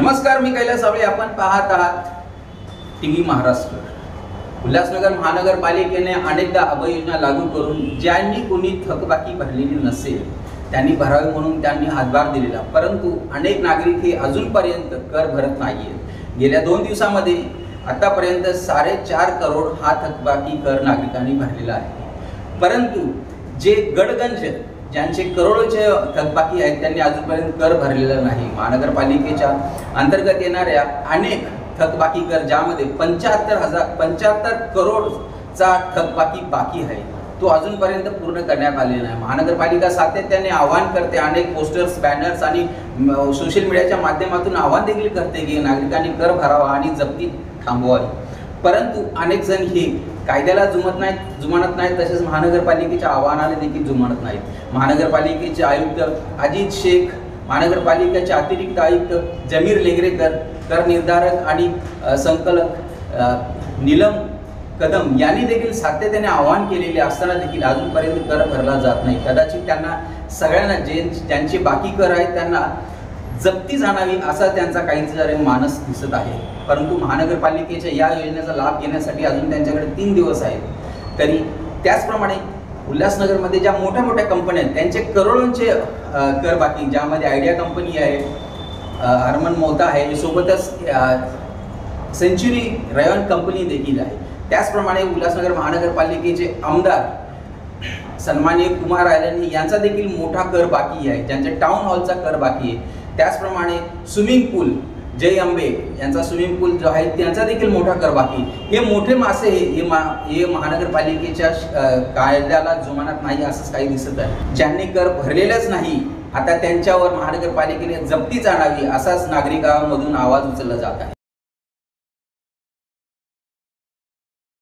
नमस्कार, मी कैलास सावळे. आपण पाहत आहात टीव्ही महाराष्ट्र. उल्हासनगर महानगरपालिकेने अनेकदा अभय योजना लागू करून ज्यांनी कोणी थकबाकी भरलेली नसेल त्यांनी भरावे म्हणून त्यांनी हातभार दिलेला, परंतु अनेक नागरिक हे अजूनपर्यंत कर भरत नाहीयेत. गेल्या 2 दिवसांमध्ये आतापर्यंत 4.5 करोड हा थकबाकी कर नागरिकांनी भरलेला आहे. परंतु जे गडगंज ज्यांचे करोडोचे थकबाकी आहेत त्यांनी अजूनपर्यंत कर भरलेला नाही. महानगरपालिकेच्या अंतर्गत येणाऱ्या अनेक थकबाकी कर ज्यामध्ये 75 करोडचा थकबाकी बाकी आहे तो अजूनपर्यंत पूर्ण करण्यात आलेला नाही. महानगरपालिका सातत्याने आवाहन करते, अनेक पोस्टर्स, बॅनर्स आणि सोशल मीडियाच्या माध्यमातून आवाहन देखील करते की नागरिकांनी कर भरावा आणि जप्ती थांबवावी, परंतु अनेक जण हे कायद्याला जुमानत नाहीत, तसेच महानगरपालिकेच्या आव्हानाला देखील जुमानत नाहीत. महानगरपालिकेचे आयुक्त अजित शेख, महानगरपालिकेचे अतिरिक्त आयुक्त जमीर लेगरेकर, कर निर्धारक आणि संकलक नीलम कदम यांनी देखील सातत्याने आवाहन केलेले असताना देखील अजूनपर्यंत कर भरला जात नाही. कदाचित त्यांना सगळ्यांना ज्यांचे बाकी कर आहेत त्यांना जप्ती जाणावी असा त्यांचा काहीतरी मानस दिसत आहे. परंतु महानगरपालिकेच्या या योजनेचा लाभ घेण्यासाठी अजून त्यांच्याकडे 3 दिवस आहेत. तरी त्याचप्रमाणे उल्हासनगरमध्ये ज्या मोठ्या मोठ्या कंपन्या आहेत त्यांचे करोडोंचे कर बाकी, ज्यामध्ये आयडिया कंपनी आहे, हरमन मोहता आहे, सोबतच सेंचुरी रेयन कंपनी देखील आहे. त्याचप्रमाणे उल्हासनगर महानगरपालिकेचे आमदार सन्माननीय कुमार रायलानी यांचा देखील मोठा कर बाकी आहे, ज्यांच्या टाउन हॉलचा कर बाकी आहे. त्याचप्रमाणे स्विमिंग पूल जय अंबे यांचा स्विमिंग पूल जो आहे त्यांचा देखील मोठा कर बाकी. हे मोठे मासे हे महानगरपालिकेच्या कायद्याला जुमानत नाही असंच काही दिसत आहे. ज्यांनी कर भरलेलंच नाही आता त्यांच्यावर महानगरपालिकेने जप्ती आणावी असाच नागरिकांमधून आवाज उचलला जात आहे.